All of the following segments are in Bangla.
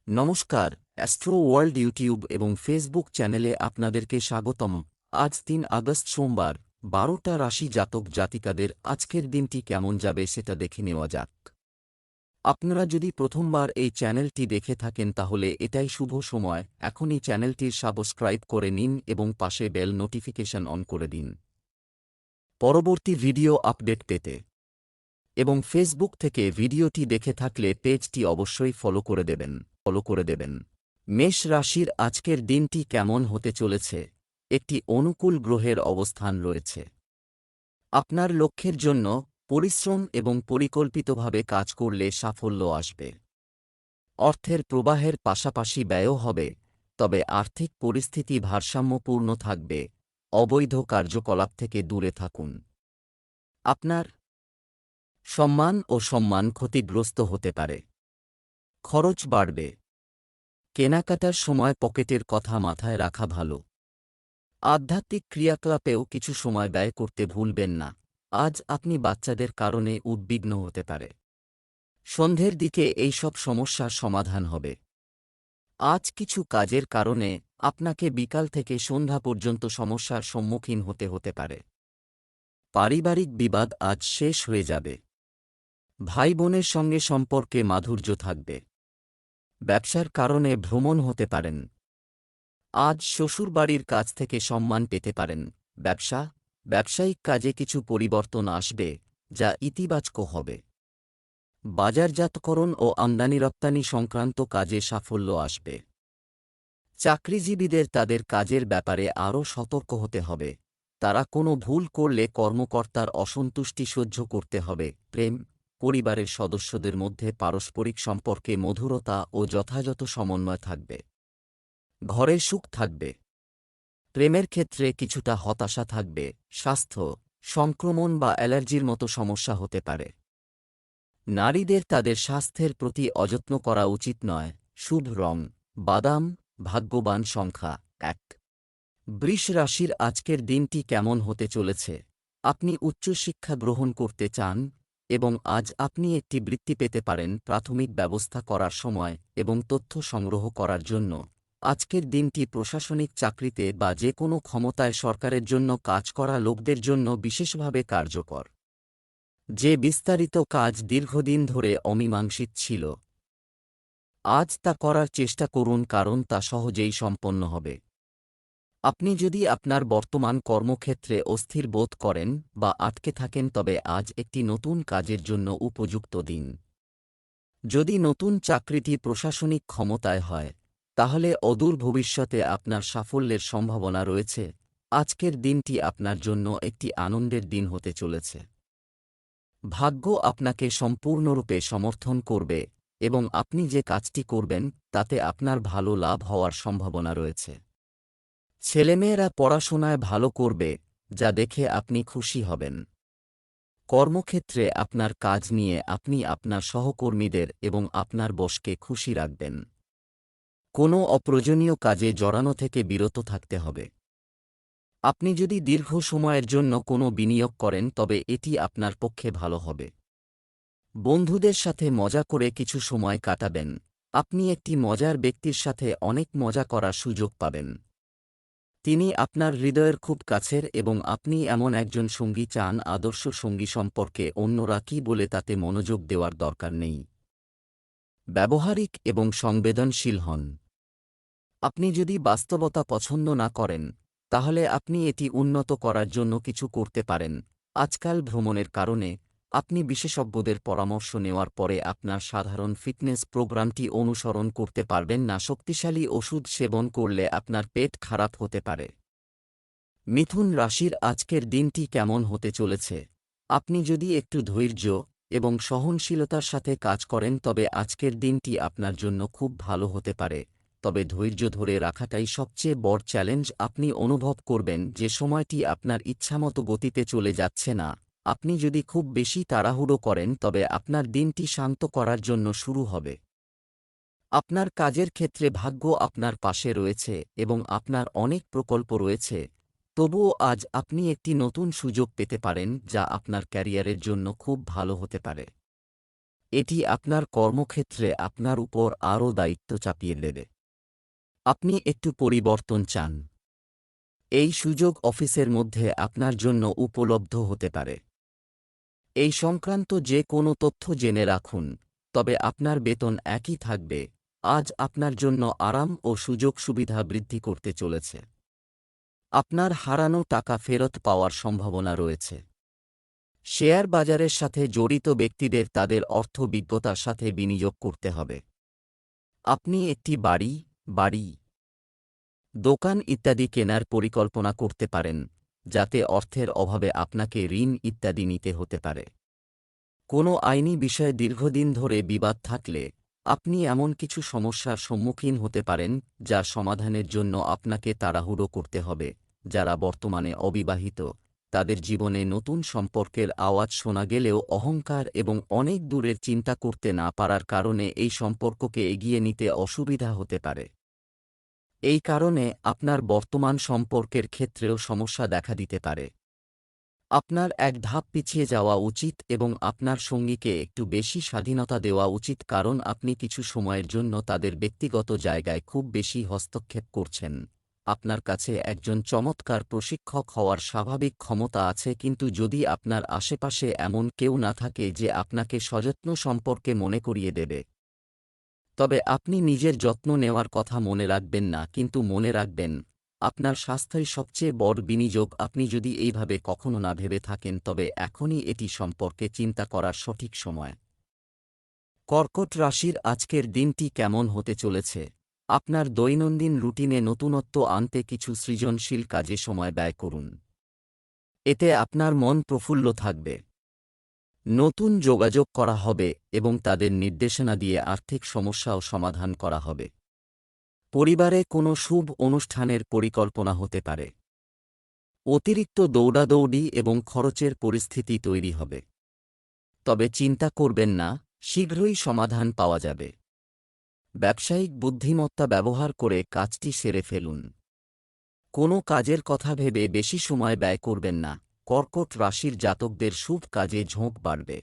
নমস্কার, অ্যাস্ট্রো ওয়ার্ল্ড ইউটিউব এবং ফেসবুক চ্যানেলে আপনাদেরকে স্বাগতম। আজ ৩ আগস্ট সোমবার, ১২টা রাশি জাতক জাতিকাদের আজকের দিনটি কেমন যাবে সেটা দেখে নেওয়া যাক। আপনারা যদি প্রথমবার এই চ্যানেলটি দেখে থাকেন তাহলে এটাই শুভ সময়, এখনই চ্যানেলটির সাবস্ক্রাইব করে নিন এবং পাশে বেল নোটিফিকেশন অন করে দিন পরবর্তী ভিডিও আপডেট পেতে। এবং ফেসবুক থেকে ভিডিওটি দেখে থাকলে পেজটি অবশ্যই ফলো করে দেবেন। মেষ রাশির আজকের দিনটি কেমন হতে চলেছে? একটি অনুকূল গ্রহের অবস্থান রয়েছে। আপনার লক্ষ্যের জন্য পরিশ্রম এবং পরিকল্পিতভাবে কাজ করলে সাফল্য আসবে। অর্থের প্রবাহের পাশাপাশি ব্যয়ও হবে, তবে আর্থিক পরিস্থিতি ভারসাম্যপূর্ণ থাকবে। অবৈধ কার্যকলাপ থেকে দূরে থাকুন। আপনার সম্মান ক্ষতিগ্রস্ত হতে পারে। খরচ বাড়বে। কেনাকাটার সময় পকেটের কথা মাথায় রাখা ভালো। আধ্যাত্মিক ক্রিয়াকলাপেও কিছু সময় ব্যয় করতে ভুলবেন না। আজ আপনি বাচ্চাদের কারণে উদ্বিগ্ন হতে পারে। সন্ধ্যের দিকে এই সব সমস্যার সমাধান হবে। আজ কিছু কাজের কারণে আপনাকে বিকাল থেকে সন্ধ্যা পর্যন্ত সমস্যার সম্মুখীন হতে পারে। পারিবারিক বিবাদ আজ শেষ হয়ে যাবে। ভাই বোনের সঙ্গে সম্পর্কে মাধুর্য থাকবে। ব্যবসার কারণে ভ্রমণ হতে পারেন। আজ শ্বশুরবাড়ির কাছ থেকে সম্মান পেতে পারেন। ব্যবসায়িক কাজে কিছু পরিবর্তন আসবে, যা ইতিবাচক হবে। বাজারজাতকরণ ও আমদানি রপ্তানি সংক্রান্ত কাজে সাফল্য আসবে। চাকরিজীবীদের তাদের কাজের ব্যাপারে আরও সতর্ক হতে হবে। তারা কোনো ভুল করলে কর্মকর্তার অসন্তুষ্টি সহ্য করতে হবে। পরিবারের সদস্যদের মধ্যে পারস্পরিক সম্পর্কে মধুরতা ও যথাযথ সমন্বয় থাকবে। ঘরে সুখ থাকবে। প্রেমের ক্ষেত্রে কিছুটা হতাশা থাকবে। স্বাস্থ্য, সংক্রমণ বা অ্যালার্জির মতো সমস্যা হতে পারে। নারীদের তাদের স্বাস্থ্যের প্রতি অযত্ন করা উচিত নয়। শুভ রং বাদাম। ভাগ্যবান সংখ্যা ১। বৃষ রাশির আজকের দিনটি কেমন হতে চলেছে? আপনি উচ্চশিক্ষা গ্রহণ করতে চান এবং আজ আপনি একটি বৃত্তি পেতে পারেন। প্রাথমিক ব্যবস্থা করার সময় এবং তথ্য সংগ্রহ করার জন্য আজকের দিনটি প্রশাসনিক চাকরিতে বা যে কোনো ক্ষমতায় সরকারের জন্য কাজ করা লোকদের জন্য বিশেষভাবে কার্যকর। যে বিস্তারিত কাজ দীর্ঘদিন ধরে অমীমাংসিত ছিল, আজ তা করার চেষ্টা করুন, কারণ তা সহজেই সম্পন্ন হবে। আপনি যদি আপনার বর্তমান কর্মক্ষেত্রে অস্থির বোধ করেন বা আটকে থাকেন তবে আজ একটি নতুন কাজের জন্য উপযুক্ত দিন। যদি নতুন চাকরিটি প্রশাসনিক ক্ষমতায় হয়, তাহলে অদূর ভবিষ্যতে আপনার সাফল্যের সম্ভাবনা রয়েছে। আজকের দিনটি আপনার জন্য একটি আনন্দের দিন হতে চলেছে। ভাগ্য আপনাকে সম্পূর্ণরূপে সমর্থন করবে এবং আপনি যে কাজটি করবেন তাতে আপনার ভালো লাভ হওয়ার সম্ভাবনা রয়েছে। ছেলেমেয়েরা পড়াশোনায় ভালো করবে, যা দেখে আপনি খুশি হবেন। কর্মক্ষেত্রে আপনার কাজ নিয়ে আপনি আপনার সহকর্মীদের এবং আপনার বসকে খুশি রাখবেন। কোনো অপ্রয়োজনীয় কাজে জড়ানো থেকে বিরত থাকতে হবে। আপনি যদি দীর্ঘ সময়ের জন্য কোনো বিনিয়োগ করেন তবে এটি আপনার পক্ষে ভালো হবে। বন্ধুদের সাথে মজা করে কিছু সময় কাটাবেন। আপনি একটি মজার ব্যক্তির সাথে অনেক মজা করার সুযোগ পাবেন। তিনি আপনার হৃদয়ের খুব কাছের এবং আপনি এমন একজন সঙ্গী চান। আদর্শ সঙ্গী সম্পর্কে অন্যরা কী বলে তাতে মনোযোগ দেওয়ার দরকার নেই। ব্যবহারিক এবং সংবেদনশীল হন। আপনি যদি বাস্তবতা পছন্দ না করেন, তাহলে আপনি এটি উন্নত করার জন্য কিছু করতে পারেন। আজকাল ভ্রমণের কারণে আপনি বিশেষজ্ঞদের পরামর্শ নেওয়ার পরে আপনার সাধারণ ফিটনেস প্রোগ্রামটি অনুসরণ করতে পারবেন না। শক্তিশালী ওষুধ সেবন করলে আপনার পেট খারাপ হতে পারে। মিথুন রাশির আজকের দিনটি কেমন হতে চলেছে? আপনি যদি একটু ধৈর্য এবং সহনশীলতার সাথে কাজ করেন তবে আজকের দিনটি আপনার জন্য খুব ভালো হতে পারে। তবে ধৈর্য ধরে রাখাটাই সবচেয়ে বড় চ্যালেঞ্জ। আপনি অনুভব করবেন যে সময়টি আপনার ইচ্ছামতো গতিতে চলে যাচ্ছে না। আপনি যদি খুব বেশি তাড়াহুড়ো করেন তবে আপনার দিনটি শান্ত করার জন্য শুরু হবে। আপনার কাজের ক্ষেত্রে ভাগ্য আপনার পাশে রয়েছে এবং আপনার অনেক প্রকল্প রয়েছে। তবুও আজ আপনি একটি নতুন সুযোগ পেতে পারেন যা আপনার ক্যারিয়ারের জন্য খুব ভালো হতে পারে। এটি আপনার কর্মক্ষেত্রে আপনার উপর আরও দায়িত্ব চাপিয়ে দেবে। আপনি একটু পরিবর্তন চান। এই সুযোগ অফিসের মধ্যে আপনার জন্য উপলব্ধ হতে পারে। এই সংক্রান্ত যে কোনো তথ্য জেনে রাখুন, তবে আপনার বেতন একই থাকবে। আজ আপনার জন্য আরাম ও সুযোগ সুবিধা বৃদ্ধি করতে চলেছে। আপনার হারানো টাকা ফেরত পাওয়ার সম্ভাবনা রয়েছে। শেয়ার বাজারের সাথে জড়িত ব্যক্তিদের তাদের অর্থবিজ্ঞতার সাথে বিনিয়োগ করতে হবে। আপনি একটি বাড়ি, দোকান ইত্যাদি কেনার পরিকল্পনা করতে পারেন, যাতে অর্থের অভাবে আপনাকে ঋণ ইত্যাদি নিতে হতে পারে। কোনো আইনি বিষয়ে দীর্ঘদিন ধরে বিবাদ থাকলে আপনি এমন কিছু সমস্যার সম্মুখীন হতে পারেন যার সমাধানের জন্য আপনাকে তাড়াহুড়ো করতে হবে। যারা বর্তমানে অবিবাহিত, তাদের জীবনে নতুন সম্পর্কের আওয়াজ শোনা গেলেও অহংকার এবং অনেক দূরের চিন্তা করতে না পারার কারণে এই সম্পর্ককে এগিয়ে নিতে অসুবিধা হতে পারে। এই কারণে আপনার বর্তমান সম্পর্কের ক্ষেত্রেও সমস্যা দেখা দিতে পারে। আপনার এক ধাপ পিছিয়ে যাওয়া উচিত এবং আপনার সঙ্গীকে একটু বেশি স্বাধীনতা দেওয়া উচিত, কারণ আপনি কিছু সময়ের জন্য তাদের ব্যক্তিগত জায়গায় খুব বেশি হস্তক্ষেপ করছেন। আপনার কাছে একজন চমৎকার প্রশিক্ষক হওয়ার স্বাভাবিক ক্ষমতা আছে, কিন্তু যদি আপনার আশেপাশে এমন কেউ না থাকে যে আপনাকে সযত্ন সম্পর্কে মনে করিয়ে দেবে, তবে আপনি নিজের যত্ন নেওয়ার কথা মনে রাখবেন না, কিন্তু মনে রাখবেন আপনার স্বাস্থ্যই সবচেয়ে বড় বিনিয়োগ। আপনি যদি এইভাবে কখনো না ভেবে থাকেন, তবে এখনই এটি সম্পর্কে চিন্তা করার সঠিক সময়। কর্কট রাশির আজকের দিনটি কেমন হতে চলেছে? আপনার দৈনন্দিন রুটিনে নতুনত্ব আনতে কিছু সৃজনশীল কাজে সময় ব্যয় করুন। এতে আপনার মন প্রফুল্ল থাকবে। নতুন যোগাযোগ করা হবে এবং তাদের নির্দেশনা দিয়ে আর্থিক সমস্যাও সমাধান করা হবে। পরিবারে কোনো শুভ অনুষ্ঠানের পরিকল্পনা হতে পারে। অতিরিক্ত দৌড়াদৌড়ি এবং খরচের পরিস্থিতি তৈরি হবে। তবে চিন্তা করবেন না, শীঘ্রই সমাধান পাওয়া যাবে। ব্যবসায়িক বুদ্ধিমত্তা ব্যবহার করে কাজটি সেরে ফেলুন। কোনো কাজের কথা ভেবে বেশি সময় ব্যয় করবেন না। কর্কট রাশির জাতকদের শুভ কাজে ঝোঁক বাড়বে।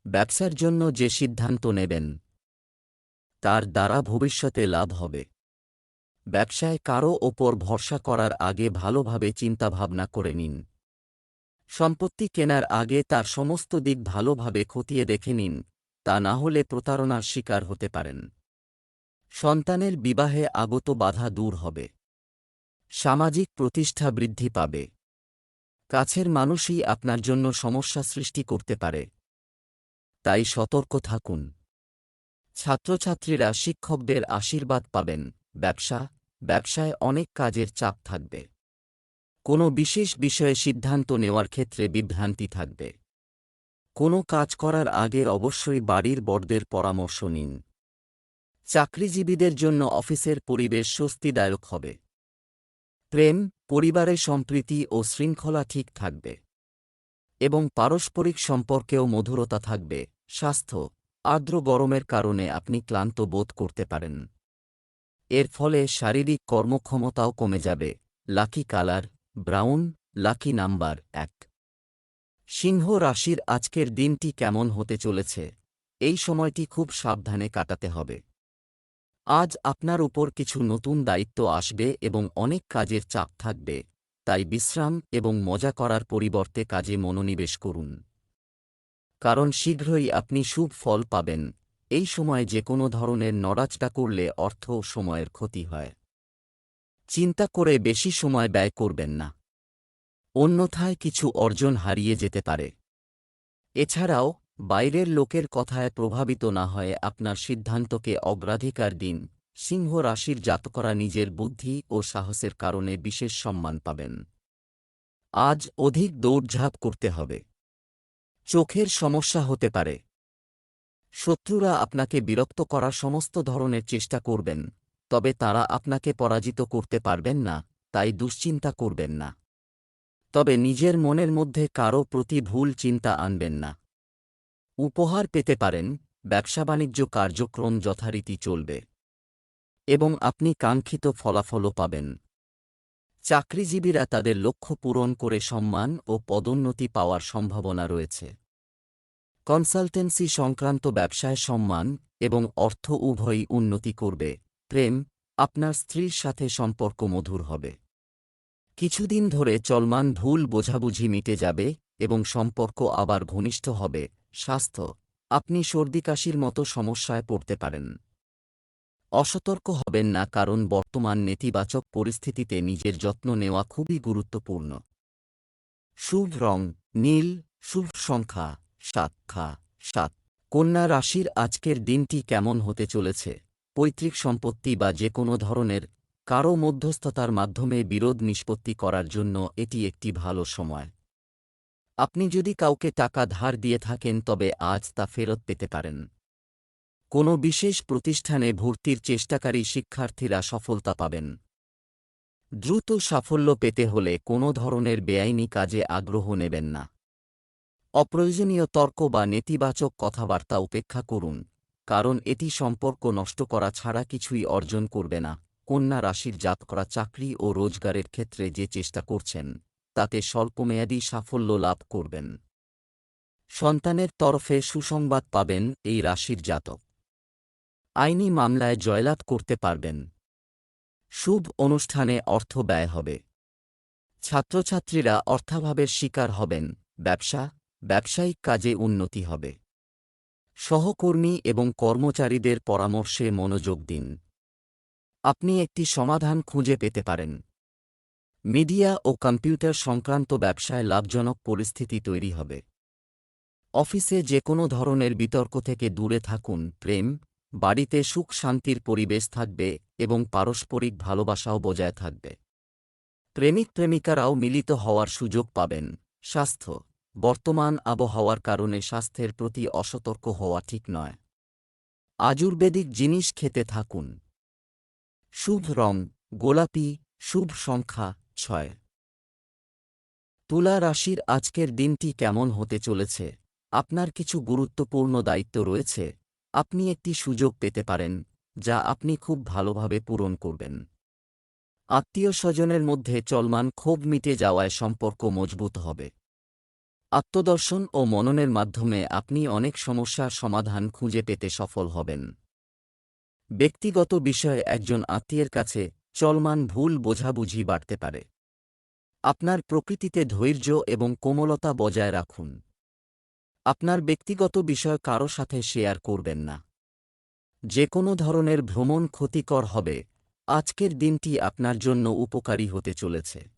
ব্যবসার জন্য যে সিদ্ধান্ত নেবেন, তার দ্বারা ভবিষ্যতে লাভ হবে। ব্যবসায় কারও ওপর ভরসা করার আগে ভালোভাবে চিন্তাভাবনা করে নিন। সম্পত্তি কেনার আগে তার সমস্ত দিক ভালোভাবে খতিয়ে দেখে নিন, তা না হলে প্রতারণার শিকার হতে পারেন। সন্তানের বিবাহে আগত বাধা দূর হবে। সামাজিক প্রতিষ্ঠা বৃদ্ধি পাবে। কাছের মানুষই আপনার জন্য সমস্যা সৃষ্টি করতে পারে, তাই সতর্ক থাকুন। ছাত্রছাত্রীরা শিক্ষকদের আশীর্বাদ পাবেন। ব্যবসায় অনেক কাজের চাপ থাকবে। কোনো বিশেষ বিষয়ে সিদ্ধান্ত নেওয়ার ক্ষেত্রে বিভ্রান্তি থাকবে। কোনো কাজ করার আগে অবশ্যই বাড়ির বড়দের পরামর্শ নিন। চাকরিজীবীদের জন্য অফিসের পরিবেশ স্বস্তিদায়ক হবে। প্রেম, পরিবারে সম্প্রীতি ও শৃঙ্খলা ঠিক থাকবে এবং পারস্পরিক সম্পর্কেও মধুরতা থাকবে। স্বাস্থ্য, আর্দ্র গরমের কারণে আপনি ক্লান্ত বোধ করতে পারেন। এর ফলে শারীরিক কর্মক্ষমতাও কমে যাবে। Lucky colour brown, lucky number 1। সিংহ রাশির আজকের দিনটি কেমন হতে চলেছে? এই সময়টি খুব সাবধানে কাটাতে হবে। আজ আপনার উপর কিছু নতুন দায়িত্ব আসবে এবং অনেক কাজের চাপ থাকবে, তাই বিশ্রাম এবং মজা করার পরিবর্তে কাজে মনোনিবেশ করুন। কারণ শীঘ্রই আপনি শুভ ফল পাবেন। এই সময় যে কোনো ধরনের নড়াচড়া করলে অর্থ ও সময়ের ক্ষতি হয়। চিন্তা করে বেশি সময় ব্যয় করবেন না, অন্যথায় কিছু অর্জন হারিয়ে যেতে পারে। এছাড়াও বাইরের লোকের কথায় প্রভাবিত না হয়ে আপনার সিদ্ধান্তকে অগ্রাধিকার দিন। সিংহ রাশির জাতকরা নিজের বুদ্ধি ও সাহসের কারণে বিশেষ সম্মান পাবেন। আজ অধিক দৌড়ঝাঁপ করতে হবে। চোখের সমস্যা হতে পারে। শত্রুরা আপনাকে বিরক্ত করার সমস্ত ধরনের চেষ্টা করবেন, তবে তারা আপনাকে পরাজিত করতে পারবেন না, তাই দুশ্চিন্তা করবেন না। তবে নিজের মনের মধ্যে কারও প্রতি ভুল চিন্তা আনবেন না। উপহার পেতে পারেন। ব্যবসা-বাণিজ্য কার্যক্রম যথারীতি চলবে এবং আপনি কাঙ্ক্ষিত ফলাফলও পাবেন। চাকরিজীবীরা তাদের লক্ষ্য পূরণ করে সম্মান ও পদোন্নতি পাওয়ার সম্ভাবনা রয়েছে। কনসালটেন্সি সংক্রান্ত ব্যবসায় সম্মান এবং অর্থ উভয়ই উন্নতি করবে। প্রেম, আপনার স্ত্রীর সাথে সম্পর্ক মধুর হবে। কিছুদিন ধরে চলমান ভুল বোঝাবুঝি মিটে যাবে এবং সম্পর্ক আবার ঘনিষ্ঠ হবে। স্বাস্থ্য, আপনি সর্দি-কাশির মতো সমস্যায় পড়তে পারেন। অসতর্ক হবেন না, কারণ বর্তমান নেতিবাচক পরিস্থিতিতে নিজের যত্ন নেওয়া খুবই গুরুত্বপূর্ণ। শুভ রং নীল, শুভ সংখ্যা 7। কন্যা রাশির আজকের দিনটি কেমন হতে চলেছে? পৈতৃক সম্পত্তি বা যে কোনো ধরনের কারও মধ্যস্থতার মাধ্যমে বিরোধ নিষ্পত্তি করার জন্য এটি একটি ভালো সময়। আপনি যদি কাউকে টাকা ধার দিয়ে থাকেন তবে আজ তা ফেরত পেতে পারেন। কোনো বিশেষ প্রতিষ্ঠানে ভর্তির চেষ্টাকারী শিক্ষার্থীরা সফলতা পাবেন। দ্রুত সাফল্য পেতে হলে কোনো ধরনের বেআইনি কাজে আগ্রহ নেবেন না। অপ্রয়োজনীয় তর্ক বা নেতিবাচক কথাবার্তা উপেক্ষা করুন, কারণ এটি সম্পর্ক নষ্ট করা ছাড়া কিছুই অর্জন করবে না। কন্যা রাশির জাতকরা চাকরি ও রোজগারের ক্ষেত্রে যে চেষ্টা করছেন তাতে স্বল্পমেয়াদী সাফল্য লাভ করবেন। সন্তানের তরফে সুসংবাদ পাবেন এই রাশির জাতক। আইনি মামলায় জয়লাভ করতে পারবেন। শুভ অনুষ্ঠানে অর্থ ব্যয় হবে। ছাত্রছাত্রীরা অর্থাভাবের শিকার হবেন। ব্যবসায়িক কাজে উন্নতি হবে। সহকর্মী এবং কর্মচারীদের পরামর্শে মনোযোগ দিন। আপনি একটি সমাধান খুঁজে পেতে পারেন। মিডিয়া ও কম্পিউটার সংক্রান্ত ব্যবসায় লাভজনক পরিস্থিতি তৈরি হবে। অফিসে যে কোনো ধরনের বিতর্ক থেকে দূরে থাকুন। প্রেম, বাড়িতে সুখ শান্তির পরিবেশ থাকবে এবং পারস্পরিক ভালোবাসাও বজায় থাকবে। প্রেমিক প্রেমিকারাও মিলিত হওয়ার সুযোগ পাবেন। স্বাস্থ্য, বর্তমান আবহাওয়ার কারণে স্বাস্থ্যের প্রতি অসতর্ক হওয়া ঠিক নয়। আয়ুর্বেদিক জিনিস খেতে থাকুন। শুভ রং গোলাপি, শুভ সংখ্যা 6। তুলা রাশির আজকের দিনটি কেমন হতে চলেছে? আপনার কিছু গুরুত্বপূর্ণ দায়িত্ব রয়েছে। আপনি একটি সুযোগ পেতে পারেন যা আপনি খুব ভালোভাবে পূরণ করবেন। আত্মীয়-স্বজনের মধ্যে চলমান ক্ষোভ মিটে যাওয়ায় সম্পর্ক মজবুত হবে। আত্মদর্শন ও মননের মাধ্যমে আপনি অনেক সমস্যার সমাধান খুঁজে পেতে সফল হবেন। ব্যক্তিগত বিষয়ে একজন আত্মীয়ের কাছে চলমান ভুল বোঝাবুঝি বাড়তে পারে। আপনার প্রকৃতিতে ধৈর্য এবং কোমলতা বজায় রাখুন। আপনার ব্যক্তিগত বিষয় কারো সাথে শেয়ার করবেন না। যে কোনো ধরনের ভ্রমণ ক্ষতিকর হবে। আজকের দিনটি আপনার জন্য উপকারী হতে চলেছে।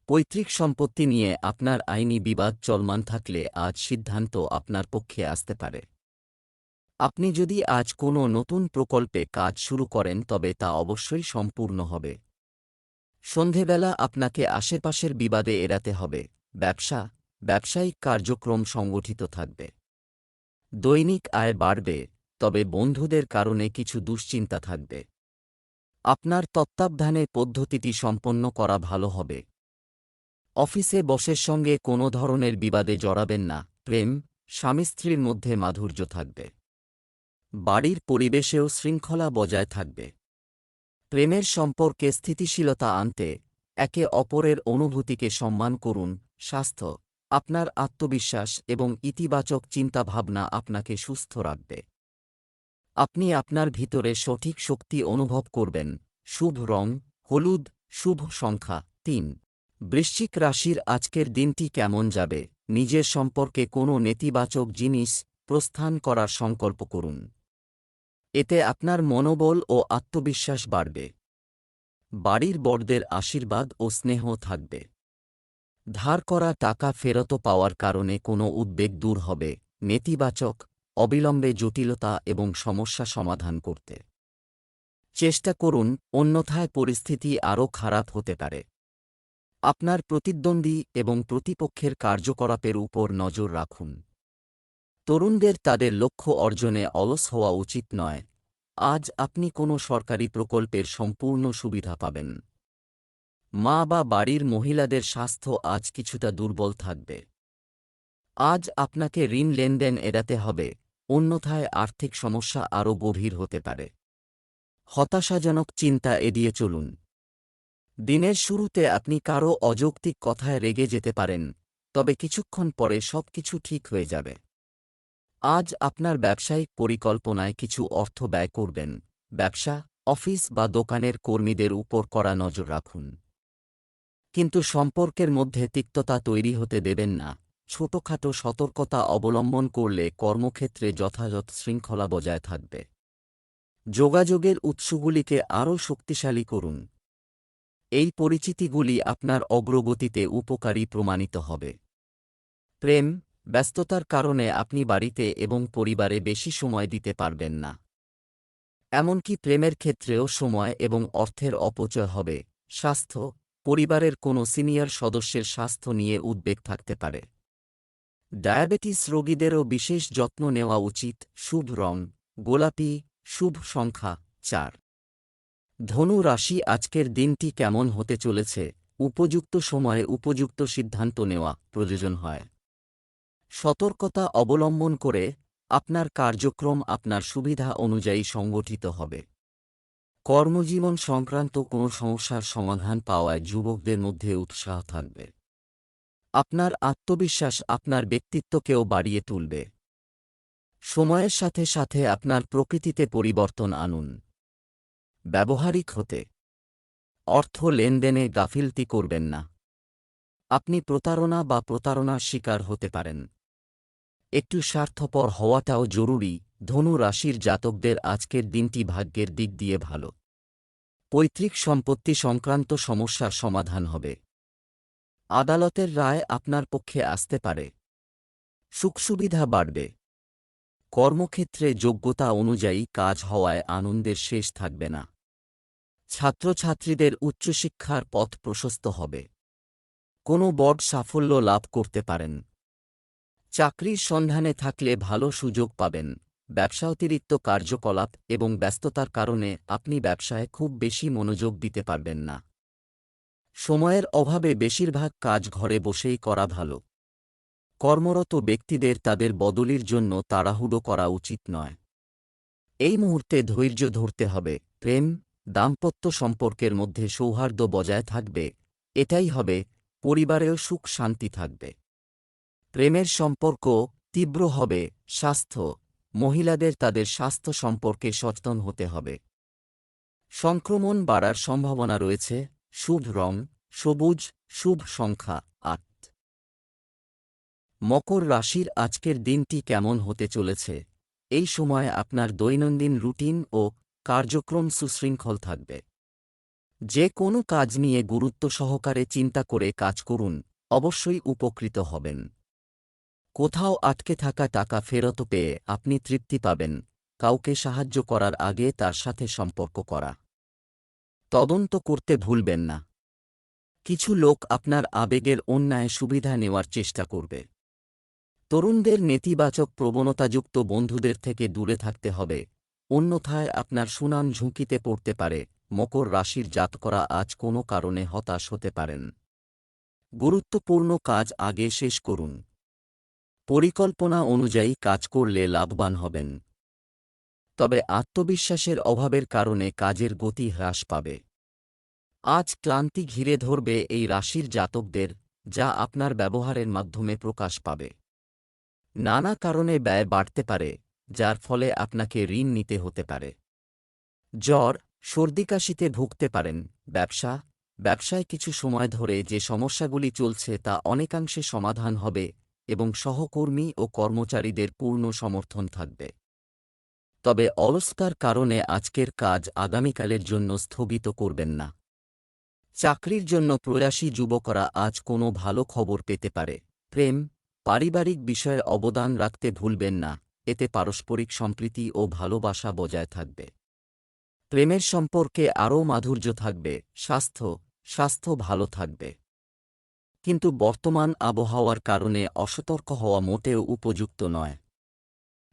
পৈতৃক সম্পত্তি নিয়ে আপনার আইনি বিবাদ চলমান থাকলে আজ সিদ্ধান্ত আপনার পক্ষে আসতে পারে। আপনি যদি আজ কোনো নতুন প্রকল্পে কাজ শুরু করেন তবে তা অবশ্যই সম্পূর্ণ হবে। সন্ধেবেলা আপনাকে আশেপাশের বিবাদে এড়াতে হবে। ব্যবসায়িক কার্যক্রম সংগঠিত থাকবে। দৈনিক আয় বাড়বে, তবে বন্ধুদের কারণে কিছু দুশ্চিন্তা থাকবে। আপনার তত্ত্বাবধানে পদ্ধতিটি সম্পন্ন করা ভালো হবে। অফিসে বসের সঙ্গে কোনো ধরনের বিবাদে জড়াবেন না। প্রেম, স্বামী-স্ত্রীর মধ্যে মাধুর্য থাকবে। বাড়ির পরিবেশেও শৃঙ্খলা বজায় থাকবে। প্রেমের সম্পর্কে স্থিতিশীলতা আনতে একে অপরের অনুভূতিকে সম্মান করুন। স্বাস্থ্য, আপনার আত্মবিশ্বাস এবং ইতিবাচক চিন্তাভাবনা আপনাকে সুস্থ রাখবে। আপনি আপনার ভিতরে সঠিক শক্তি অনুভব করবেন। শুভ রং হলুদ, শুভ সংখ্যা 3। বৃশ্চিক রাশির আজকের দিনটি কেমন যাবে? নিজের সম্পর্কে কোনো নেতিবাচক জিনিস প্রস্থান করার সংকল্প করুন। এতে আপনার মনোবল ও আত্মবিশ্বাস বাড়বে। বাড়ির বড়দের আশীর্বাদ ও স্নেহ থাকবে। ধার করা টাকা ফেরত পাওয়ার কারণে কোনো উদ্বেগ দূর হবে। নেতিবাচক, অবিলম্বে জটিলতা এবং সমস্যা সমাধান করতে চেষ্টা করুন, অন্যথায় পরিস্থিতি আরও খারাপ হতে পারে। আপনার প্রতিদ্বন্দ্বী এবং প্রতিপক্ষের কার্যকলাপের উপর নজর রাখুন। তরুণদের তাদের লক্ষ্য অর্জনে অলস হওয়া উচিত নয়। আজ আপনি কোনো সরকারি প্রকল্পের সম্পূর্ণ সুবিধা পাবেন। মা বা বাড়ির মহিলাদের স্বাস্থ্য আজ কিছুটা দুর্বল থাকবে। আজ আপনাকে ঋণ লেনদেন এড়াতে হবে, অন্যথায় আর্থিক সমস্যা আরও গভীর হতে পারে। হতাশাজনক চিন্তা এড়িয়ে চলুন। দিনের শুরুতে আপনি কারও অযৌক্তিক কথায় রেগে যেতে পারেন, তবে কিছুক্ষণ পরে সবকিছু ঠিক হয়ে যাবে। আজ আপনার ব্যবসায়িক পরিকল্পনায় কিছু অর্থ ব্যয় করবেন। ব্যবসা, অফিস বা দোকানের কর্মীদের উপর কড়া নজর রাখুন। কিন্তু সম্পর্কের মধ্যে তিক্ততা তৈরি হতে দেবেন না। ছোটখাটো সতর্কতা অবলম্বন করলে কর্মক্ষেত্রে যথাযথ শৃঙ্খলা বজায় থাকবে। যোগাযোগের উৎসগুলিকে আরও শক্তিশালী করুন। এই পরিচিতিগুলি আপনার অগ্রগতিতে উপকারী প্রমাণিত হবে। প্রেম, ব্যস্ততার কারণে আপনি বাড়িতে এবং পরিবারে বেশি সময় দিতে পারবেন না। এমনকি প্রেমের ক্ষেত্রেও সময় এবং অর্থের অপচয় হবে। স্বাস্থ্য, পরিবারের কোনো সিনিয়র সদস্যের স্বাস্থ্য নিয়ে উদ্বেগ থাকতে পারে। ডায়াবেটিস রোগীদেরও বিশেষ যত্ন নেওয়া উচিত। শুভ রং গোলাপি, শুভ সংখ্যা 4। ধনু রাশি, আজকের দিনটি কেমন হতে চলেছে? উপযুক্ত সময়ে উপযুক্ত সিদ্ধান্ত নেওয়া প্রয়োজন হয়। সতর্কতা অবলম্বন করে আপনার কার্যক্রম আপনার সুবিধা অনুযায়ী সংগঠিত হবে। কর্মজীবন সংক্রান্ত কোনো সমস্যার সমাধান পাওয়ায় যুবকদের মধ্যে উৎসাহ থাকবে। আপনার আত্মবিশ্বাস আপনার ব্যক্তিত্বকেও বাড়িয়ে তুলবে। সময়ের সাথে সাথে আপনার প্রকৃতিতে পরিবর্তন আনুন। ব্যবহারিক হতে অর্থ লেনদেনে গাফিলতি করবেন না। আপনি প্রতারণা বা প্রতারণার শিকার হতে পারেন। একটু স্বার্থপর হওয়াটাও জরুরি। ধনু রাশির জাতকদের আজকের দিনটি ভাগ্যের দিক দিয়ে ভালো। পৈতৃক সম্পত্তি সংক্রান্ত সমস্যার সমাধান হবে। আদালতের রায় আপনার পক্ষে আসতে পারে। সুখসুবিধা বাড়বে। কর্মক্ষেত্রে যোগ্যতা অনুযায়ী কাজ হওয়ায় আনন্দের শেষ থাকবে না। ছাত্রছাত্রীদের উচ্চশিক্ষার পথ প্রশস্ত হবে। কোনো বড় সাফল্য লাভ করতে পারেন। চাকরির সন্ধানে থাকলে ভালো সুযোগ পাবেন। ব্যবসা, অতিরিক্ত কার্যকলাপ এবং ব্যস্ততার কারণে আপনি ব্যবসায় খুব বেশি মনোযোগ দিতে পারবেন না। সময়ের অভাবে বেশিরভাগ কাজ ঘরে বসেই করা ভালো। কর্মরত ব্যক্তিদের তাদের বদলির জন্য তাড়াহুড়ো করা উচিত নয়। এই মুহূর্তে ধৈর্য ধরতে হবে। প্রেম, দাম্পত্য সম্পর্কের মধ্যে সৌহার্দ্য বজায় থাকবে। এটাই হবে, পরিবারেও সুখ শান্তি থাকবে। প্রেমের সম্পর্ক তীব্র হবে। স্বাস্থ্য, মহিলাদের তাদের স্বাস্থ্য সম্পর্কে সচেতন হতে হবে। সংক্রমণ বাড়ার সম্ভাবনা রয়েছে। শুভ রং সবুজ, শুভ সংখ্যা 8। মকর রাশির আজকের দিনটি কেমন হতে চলেছে? এই সময় আপনার দৈনন্দিন রুটিন ও কার্যক্রম সুশৃঙ্খল থাকবে। যে কোনো কাজ নিয়ে গুরুত্ব সহকারে চিন্তা করে কাজ করুন, অবশ্যই উপকৃত হবেন। কোথাও আটকে থাকা টাকা ফেরত পেয়ে আপনি তৃপ্তি পাবেন। কাউকে সাহায্য করার আগে তার সাথে সম্পর্ক করা। তদন্ত করতে ভুলবেন না। কিছু লোক আপনার আবেগের অন্যায় সুবিধা নেওয়ার চেষ্টা করবে। তরুণদের নেতিবাচক প্রবণতাযুক্ত বন্ধুদের থেকে দূরে থাকতে হবে, অন্যথায় আপনার সুনাম ঝুঁকিতে পড়তে পারে। মকর রাশির জাতকরা আজ কোনো কারণে হতাশ হতে পারেন। গুরুত্বপূর্ণ কাজ আগে শেষ করুন। পরিকল্পনা অনুযায়ী কাজ করলে লাভবান হবেন। তবে আত্মবিশ্বাসের অভাবের কারণে কাজের গতি হ্রাস পাবে। আজ ক্লান্তি ঘিরে ধরবে এই রাশির জাতকদের, যা আপনার ব্যবহারের মাধ্যমে প্রকাশ পাবে। নানা কারণে ব্যয় বাড়তে পারে, যার ফলে আপনাকে ঋণ নিতে হতে পারে। জ্বর, সর্দিকাশিতে ভুগতে পারেন। ব্যবসায় কিছু সময় ধরে যে সমস্যাগুলি চলছে তা অনেকাংশে সমাধান হবে এবং সহকর্মী ও কর্মচারীদের পূর্ণ সমর্থন থাকবে। তবে অলসতার কারণে আজকের কাজ আগামীকালের জন্য স্থগিত করবেন না। চাকরির জন্য প্রয়াসী যুবকরা আজ কোনো ভালো খবর পেতে পারে। প্রেম, পারিবারিক বিষয়ে অবদান রাখতে ভুলবেন না, এতে পারস্পরিক সম্প্রীতি ও ভালোবাসা বজায় থাকবে। প্রেমের সম্পর্কে আরও মাধুর্য থাকবে। স্বাস্থ্য ভালো থাকবে। কিন্তু বর্তমান আবহাওয়ার কারণে অসতর্ক হওয়া মোটেও উপযুক্ত নয়।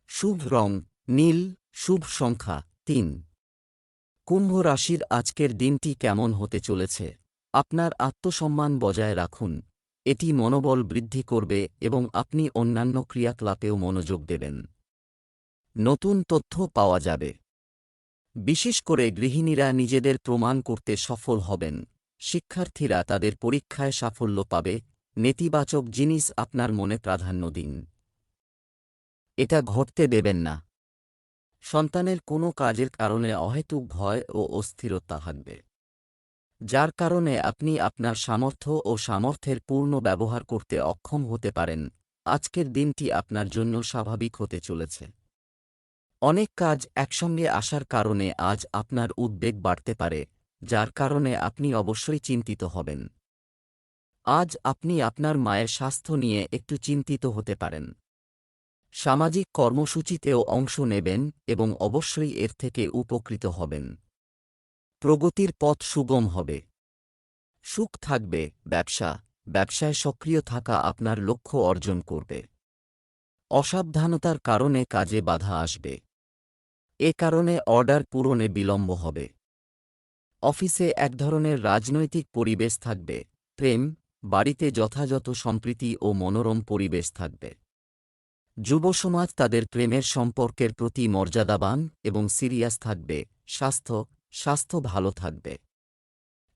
শুভ রং নীল, শুভ সংখ্যা 3। কুম্ভ রাশির আজকের দিনটি কেমন হতে চলেছে? আপনার আত্মসম্মান বজায় রাখুন। এটি মনোবল বৃদ্ধি করবে এবং আপনি অন্যান্য ক্রিয়াকলাপেও মনোযোগ দেবেন। নতুন তথ্য পাওয়া যাবে। বিশেষ করে গৃহিণীরা নিজেদের প্রমাণ করতে সফল হবেন। শিক্ষার্থীরা তাদের পরীক্ষায় সাফল্য পাবে। নেতিবাচক জিনিস আপনার মনে প্রাধান্য দিন। এটা ঘটতে দেবেন না। সন্তানের কোনো কাজের কারণে অহেতুক ভয় ও অস্থিরতা থাকবে, যার কারণে আপনি আপনার সামর্থ্য ও সামর্থ্যের পূর্ণ ব্যবহার করতে অক্ষম হতে পারেন। আজকের দিনটি আপনার জন্য স্বাভাবিক হতে চলেছে। অনেক কাজ একসঙ্গে আসার কারণে আজ আপনার উদ্বেগ বাড়তে পারে, যার কারণে আপনি অবশ্যই চিন্তিত হবেন। আজ আপনি আপনার মায়ের স্বাস্থ্য নিয়ে একটু চিন্তিত হতে পারেন। সামাজিক কর্মসূচিতেও অংশ নেবেন এবং অবশ্যই এর থেকে উপকৃত হবেন। প্রগতির পথ সুগম হবে। সুখ থাকবে। ব্যবসায় সক্রিয় থাকা আপনার লক্ষ্য অর্জন করবে। অসাবধানতার কারণে কাজে বাধা আসবে। এ কারণে অর্ডার পূরণে বিলম্ব হবে। অফিসে এক ধরনের রাজনৈতিক পরিবেশ থাকবে। প্রেম, বাড়িতে যথাযথ সম্প্রীতি ও মনোরম পরিবেশ থাকবে। যুব সমাজ তাদের প্রেমের সম্পর্কের প্রতি মর্যাদাবান এবং সিরিয়াস থাকবে। স্বাস্থ্য ভালো থাকবে।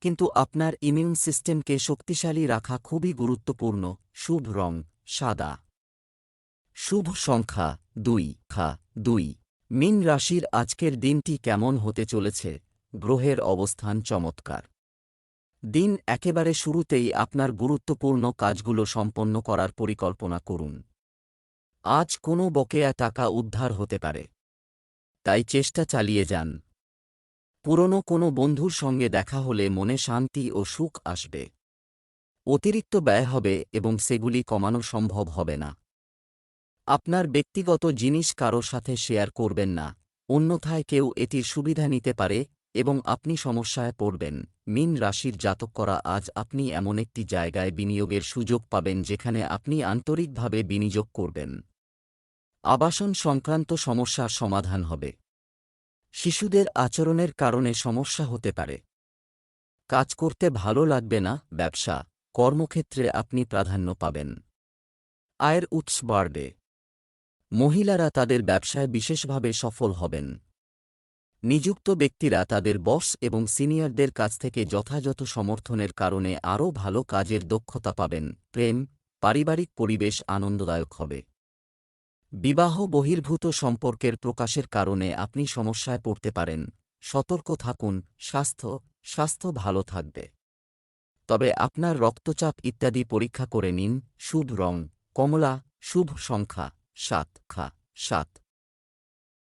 কিন্তু আপনার ইমিউন সিস্টেমকে শক্তিশালী রাখা খুবই গুরুত্বপূর্ণ। শুভ রং সাদা। শুভ সংখ্যা 2। মীন রাশির আজকের দিনটি কেমন হতে চলেছে? গ্রহের অবস্থান চমৎকার। দিন একেবারে শুরুতেই আপনার গুরুত্বপূর্ণ কাজগুলো সম্পন্ন করার পরিকল্পনা করুন। আজ কোনো বকেয়া টাকা উদ্ধার হতে পারে, তাই চেষ্টা চালিয়ে যান। পুরনো কোনো বন্ধুর সঙ্গে দেখা হলে মনে শান্তি ও সুখ আসবে। অতিরিক্ত ব্যয় হবে এবং সেগুলি কমানো সম্ভব হবে না। আপনার ব্যক্তিগত জিনিস কারো সাথে শেয়ার করবেন না, অন্যথায় কেউ এটির সুবিধা নিতে পারে এবং আপনি সমস্যায় পড়বেন। মীন রাশির জাতকরা আজ আপনি এমন একটি জায়গায় বিনিয়োগের সুযোগ পাবেন যেখানে আপনি আন্তরিকভাবে বিনিয়োগ করবেন। আবাসন সংক্রান্ত সমস্যার সমাধান হবে। শিশুদের আচরণের কারণে সমস্যা হতে পারে। কাজ করতে ভালো লাগবে না। কর্মক্ষেত্রে আপনি প্রাধান্য পাবেন। আয়ের উৎস বাড়বে। মহিলারা তাদের ব্যবসায় বিশেষভাবে সফল হবেন। নিযুক্ত ব্যক্তিরা তাদের বস এবং সিনিয়রদের কাছ থেকে যথাযথ সমর্থনের কারণে আরও ভালো কাজের দক্ষতা পাবেন। প্রেম, পারিবারিক পরিবেশ আনন্দদায়ক হবে। বিবাহ বহির্ভূত সম্পর্কের প্রকাশের কারণে আপনি সমস্যায় পড়তে পারেন। সতর্ক থাকুন। স্বাস্থ্য ভালো থাকবে, তবে আপনার রক্তচাপ ইত্যাদি পরীক্ষা করে নিন। শুভ রং কমলা। শুভ সংখ্যা 7।